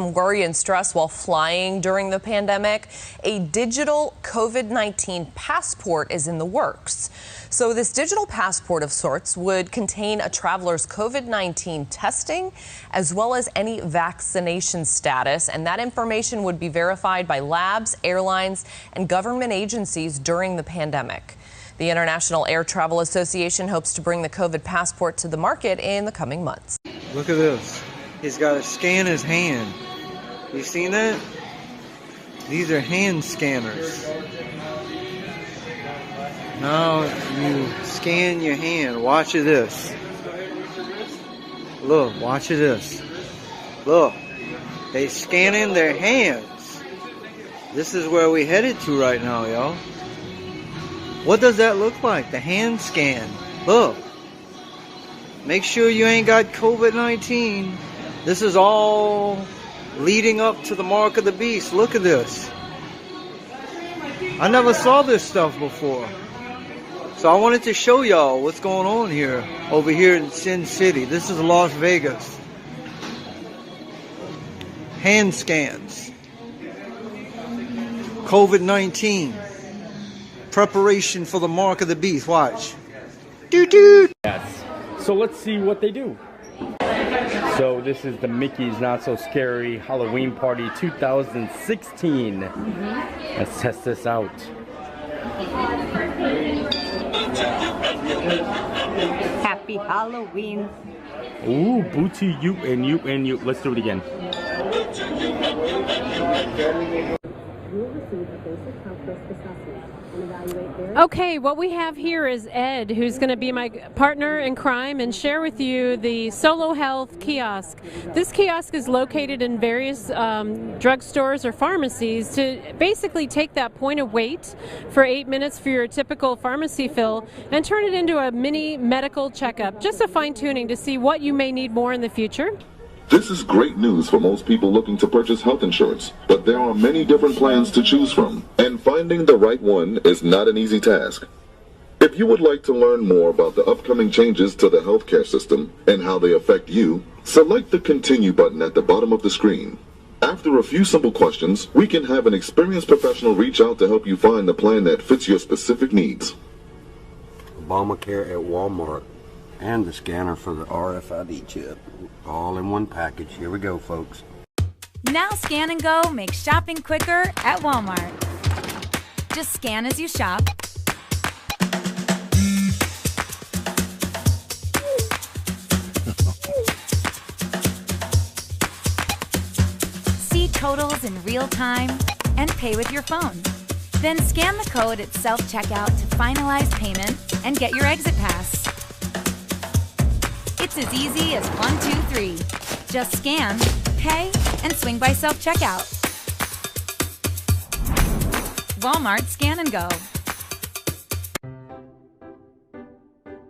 some worry and stress while flying during the pandemic. A digital COVID-19 passport is in the works. So this digital passport of sorts would contain a traveler's COVID-19 testing as well as any vaccination status, and that information would be verified by labs, airlines, and government agencies during the pandemic. The International Air Travel Association hopes to bring the COVID passport to the market in the coming months. Look at this. He's got to scan his hand. You seen that? These are hand scanners. Now you scan your hand. Watch this. Look, watch this. Look, they scanning their hands. This is where we headed to right now, y'all. What does that look like? The hand scan. Look. Make sure you ain't got COVID-19. This is all leading up to the mark of the beast. Look at this. I never saw this stuff before. So I wanted to show y'all what's going on here, over here in Sin City. This is Las Vegas. Hand scans. COVID-19. Preparation for the mark of the beast. Watch. Doo-doo. Yes. So let's see what they do. So this is the Mickey's Not So Scary Halloween Party 2016. Let's test this out. Happy Halloween. Ooh, booty, you and you and you. Let's do it again. Okay, what we have here is Ed, who's going to be my partner in crime and share with you the Solo Health kiosk. This kiosk is located in various drugstores or pharmacies to basically take that point of wait for 8 minutes for your typical pharmacy fill and turn it into a mini medical checkup, just a fine-tuning to see what you may need more in the future. This is great news for most people looking to purchase health insurance, but there are many different plans to choose from, and finding the right one is not an easy task. If you would like to learn more about the upcoming changes to the healthcare system and how they affect you, select the Continue button at the bottom of the screen. After a few simple questions, we can have an experienced professional reach out to help you find the plan that fits your specific needs. Obamacare at Walmart and the scanner for the RFID chip. All in one package. Here we go, folks. Now Scan and Go makes shopping quicker at Walmart. Just scan as you shop. See totals in real time and pay with your phone. Then scan the code at self-checkout to finalize payment and get your exit pass. It's as easy as 1, 2, 3. Just scan, pay, and swing by self-checkout. Walmart Scan and Go.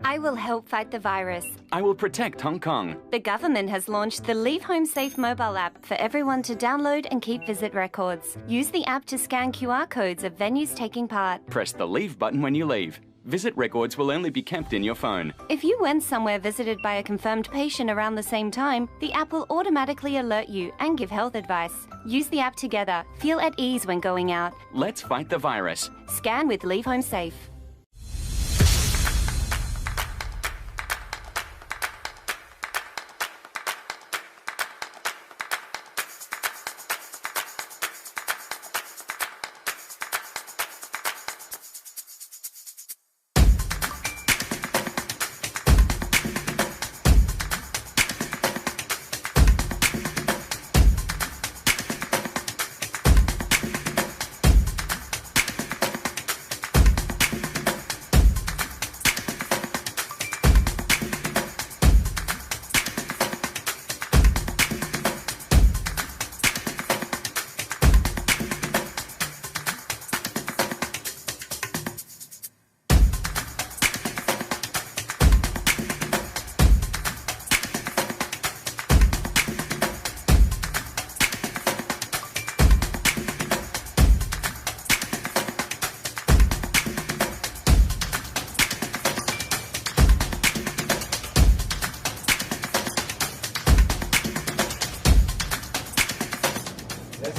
I will help fight the virus. I will protect Hong Kong. The government has launched the Leave Home Safe mobile app for everyone to download and keep visit records. Use the app to scan QR codes of venues taking part. Press the Leave button when you leave. Visit records will only be kept in your phone. If you went somewhere visited by a confirmed patient around the same time, the app will automatically alert you and give health advice. Use the app together. Feel at ease when going out. Let's fight the virus. Scan with Leave Home Safe.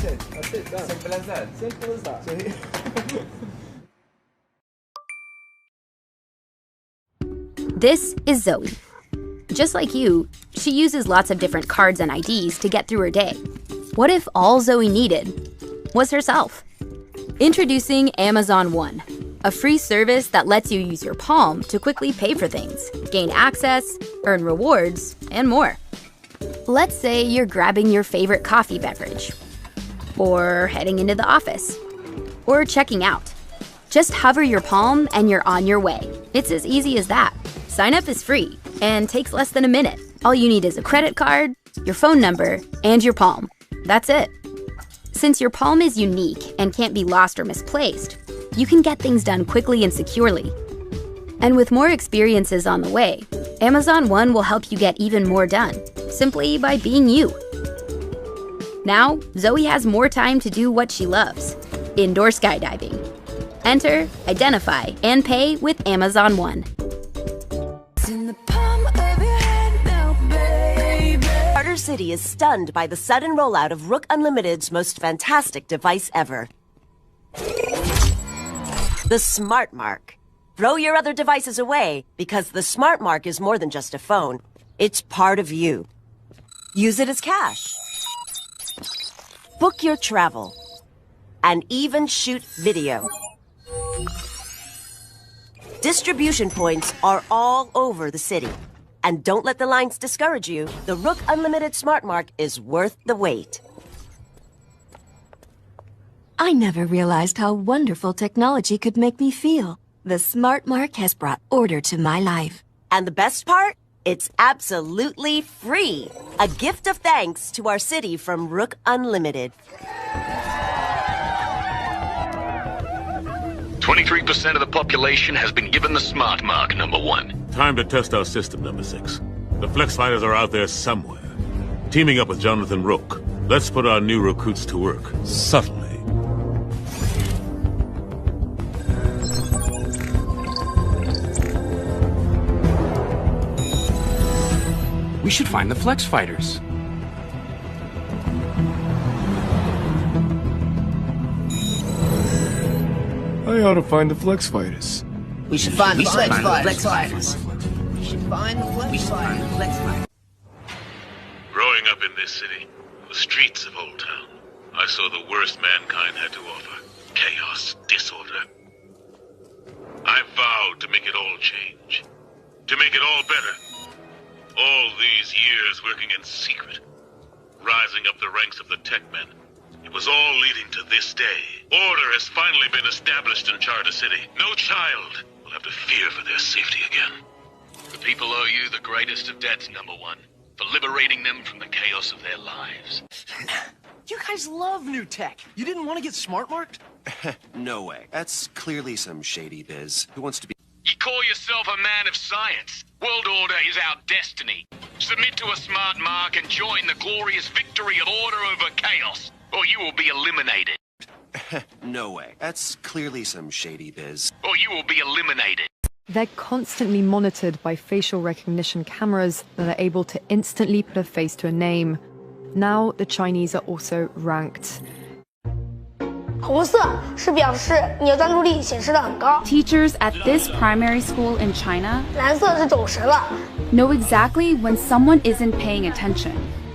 That's it. That's it. Done. Simple as that. Simple as that. This is Zoe. Just like you, she uses lots of different cards and IDs to get through her day. What if all Zoe needed was herself? Introducing Amazon One, a free service that lets you use your palm to quickly pay for things, gain access, earn rewards, and more. Let's say you're grabbing your favorite coffee beverage, or heading into the office, or checking out. Just hover your palm and you're on your way. It's as easy as that. Sign up is free and takes less than a minute. All you need is a credit card, your phone number, and your palm. That's it. Since your palm is unique and can't be lost or misplaced, you can get things done quickly and securely. And with more experiences on the way, Amazon One will help you get even more done, simply by being you. Now, Zoe has more time to do what she loves, indoor skydiving. Enter, identify, and pay with Amazon One. Carter City is stunned by the sudden rollout of Rook Unlimited's most fantastic device ever. The Smart Mark. Throw your other devices away, because the Smart Mark is more than just a phone. It's part of you. Use it as cash. Book your travel. And even shoot video. Distribution points are all over the city. And don't let the lines discourage you. The Rook Unlimited Smart Mark is worth the wait. I never realized how wonderful technology could make me feel. The Smart Mark has brought order to my life. And the best part? It's absolutely free. A gift of thanks to our city from Rook Unlimited. 23% of the population has been given the Smart Mark, number 1. Time to test our system, number 6. The Flex Fighters are out there somewhere. Teaming up with Jonathan Rook. Let's put our new recruits to work, subtly. We should find the Flex Fighters. I ought to find the Flex Fighters. We should find the Flex Fighters. We should find the Flex Fighters. Growing up in this city, the streets of Old Town, I saw the worst mankind had to offer. Chaos, disorder. I vowed to make it all change. To make it all better. All these years working in secret. Rising up the ranks of the tech men. It was all leading to this day. Order has finally been established in Charter City. No child will have to fear for their safety again. The people owe you the greatest of debts, number 1, for liberating them from the chaos of their lives. You guys love new tech. You didn't want to get smart marked? No way. That's clearly some shady biz. Who wants to be... You call yourself a man of science. World order is our destiny. Submit to a Smart Mark and join the glorious victory of order over chaos, or you will be eliminated. No way. That's clearly some shady biz. Or you will be eliminated. They're constantly monitored by facial recognition cameras that are able to instantly put a face to a name. Now the Chinese are also ranked. 红色是表示你的专注力显示得很高。 Teachers at this primary school in China 蓝色是走神了。 know exactly when someone isn't paying attention.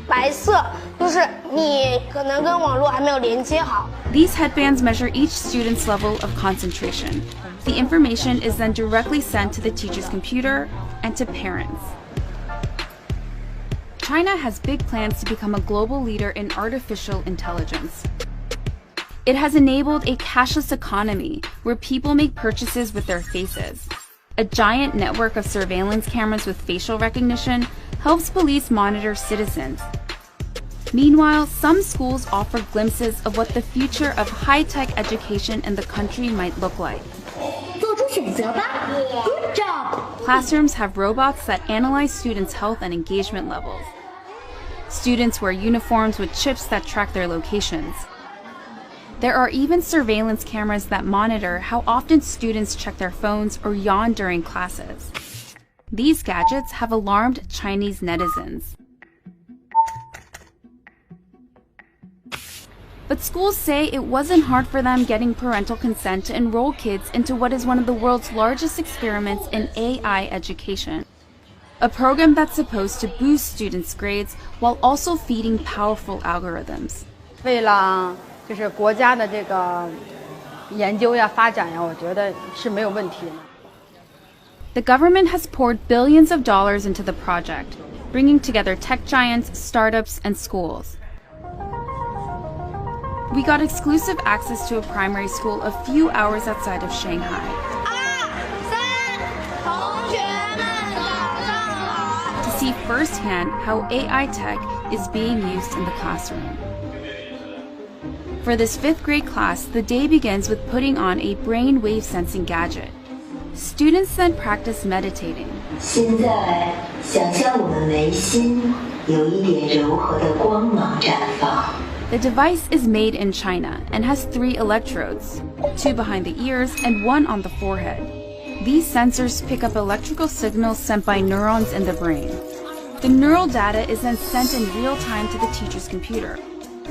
白色就是你可能跟网络还没有连接好。 These headbands measure each student's level of concentration. The information is then directly sent to the teacher's computer and to parents. China has big plans to become a global leader in artificial intelligence. It has enabled a cashless economy where people make purchases with their faces. A giant network of surveillance cameras with facial recognition helps police monitor citizens. Meanwhile, some schools offer glimpses of what the future of high-tech education in the country might look like. Good job! Classrooms have robots that analyze students' health and engagement levels. Students wear uniforms with chips that track their locations. There are even surveillance cameras that monitor how often students check their phones or yawn during classes. These gadgets have alarmed Chinese netizens. But schools say it wasn't hard for them getting parental consent to enroll kids into what is one of the world's largest experiments in AI education. A program that's supposed to boost students' grades while also feeding powerful algorithms. 为了就是国家的这个研究呀、发展呀，我觉得是没有问题的。 The government has poured billions of dollars into the project, bringing together tech giants, startups, and schools. We got exclusive access to a primary school a few hours outside of Shanghai. To see firsthand how AI tech is being used in the classroom. For this 5th grade class, the day begins with putting on a brain wave sensing gadget. Students then practice meditating. 现在想象我们眉心有一点柔和的光芒绽放。 The device is made in China and has 3 electrodes, 2 behind the ears and 1 on the forehead. These sensors pick up electrical signals sent by neurons in the brain. The neural data is then sent in real time to the teacher's computer.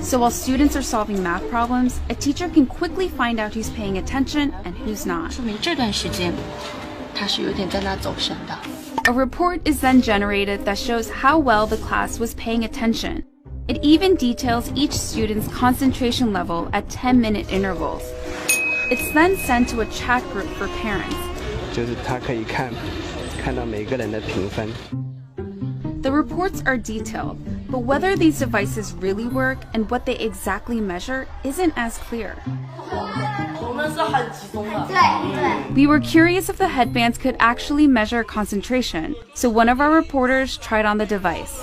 So while students are solving math problems, a teacher can quickly find out who's paying attention and who's not. 说明这段时间他是有点在那走神的。 A report is then generated that shows how well the class was paying attention. It even details each student's concentration level at 10-minute intervals. It's then sent to a chat group for parents. 就是他可以看到每个人的评分。 The reports are detailed, but whether these devices really work and what they exactly measure isn't as clear. We were curious if the headbands could actually measure concentration, so one of our reporters tried on the device.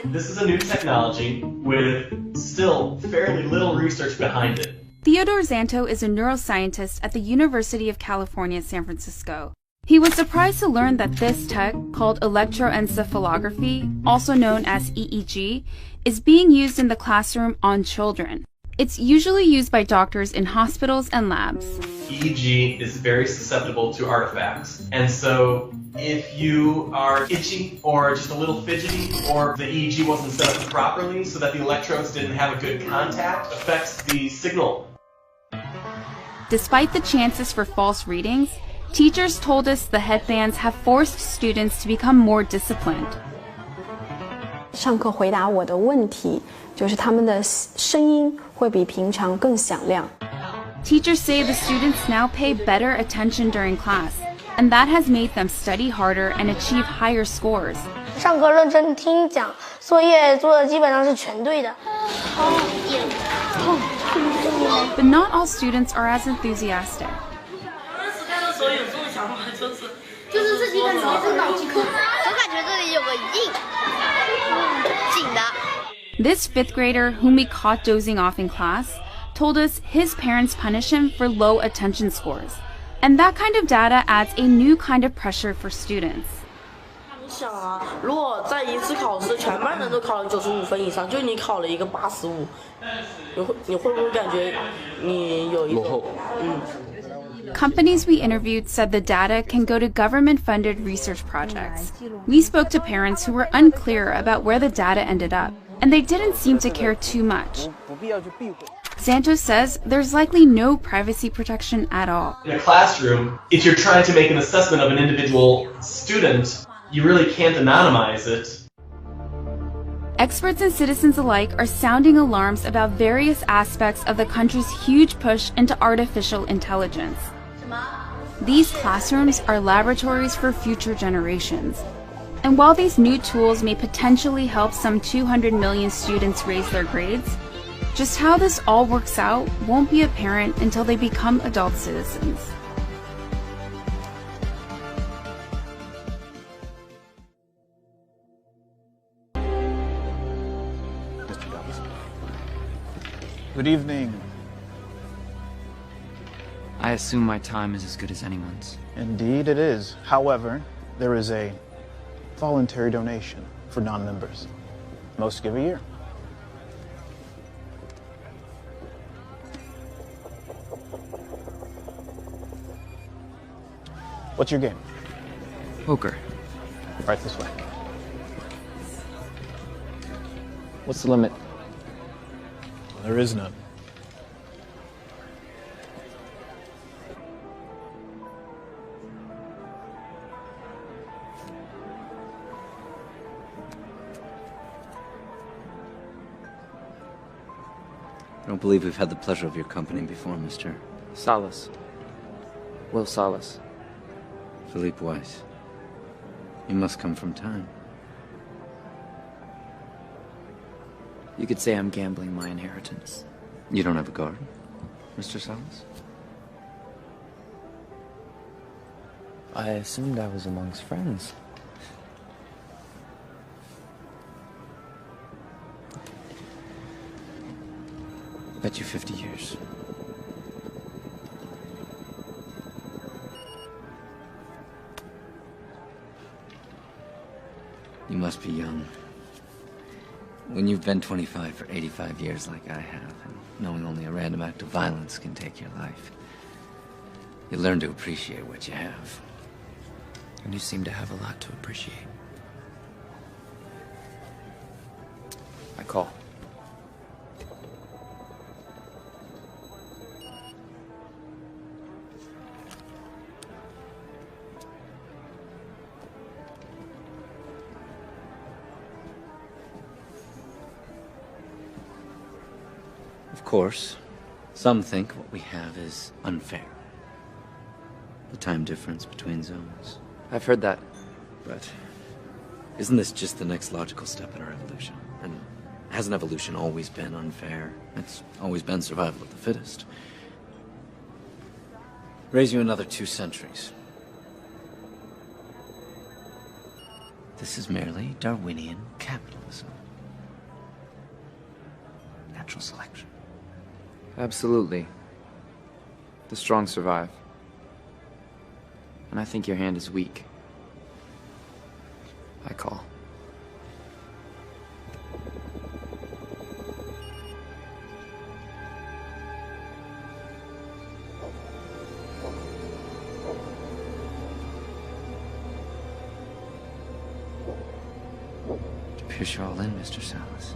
This is a new technology with still fairly little research behind it. Theodore Zanto is a neuroscientist at the University of California, San Francisco. He was surprised to learn that this tech, called electroencephalography, also known as EEG, is being used in the classroom on children. It's usually used by doctors in hospitals and labs. EEG is very susceptible to artifacts, and so if you are itchy or just a little fidgety, or the EEG wasn't set up properly so that the electrodes didn't have a good contact, affects the signal. Despite the chances for false readings, teachers told us the headbands have forced students to become more disciplined. 上课回答我的问题，就是他们的声音会比平常更响亮。 Teachers say the students now pay better attention during class, and that has made them study harder and achieve higher scores. 上课认真听讲，作业做的基本上是全对的。 But not all students are as enthusiastic. 就是这几个脑筋空，我感觉这里有个紧的。 This 5th grader, whom we caught dozing off in class, told us his parents punish him for low attention scores. And that kind of data adds a new kind of pressure for students. 想啊，如果在一次考试全班人都考了95分以上，就你考了一个85，你会不会感觉你有一种Companies we interviewed said the data can go to government-funded research projects. We spoke to parents who were unclear about where the data ended up, and they didn't seem to care too much. Santos says there's likely no privacy protection at all. In a classroom, if you're trying to make an assessment of an individual student, you really can't anonymize it. Experts and citizens alike are sounding alarms about various aspects of the country's huge push into artificial intelligence. These classrooms are laboratories for future generations. And while these new tools may potentially help some 200 million students raise their grades, just how this all works out won't be apparent until they become adult citizens. Good evening. I assume my time is as good as anyone's. Indeed it is. However, there is a voluntary donation for non-members. Most give a year. What's your game? Poker. Right this way. What's the limit? There is none. I don't believe we've had the pleasure of your company before, Mr. Salas. Will Salas. Philippe Weiss. You must come from time. You could say I'm gambling my inheritance. You don't have a garden, Mr. Salas? I assumed I was amongst friends. Bet you 50 years. You must be young. When you've been 25 for 85 years like I have, and knowing only a random act of violence can take your life, you learn to appreciate what you have. And you seem to have a lot to appreciate. I call. Of course, some think what we have is unfair. The time difference between zones. I've heard that. But isn't this just the next logical step in our evolution? And hasn't evolution always been unfair? It's always been survival of the fittest. Raise you another 2 centuries. This is merely Darwinian capitalism. Natural selection. Absolutely. The strong survive. And I think your hand is weak. I call. To pierce you all in, Mr. Salas.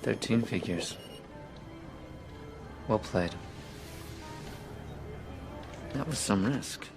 "13 figures. Well played. That was some risk.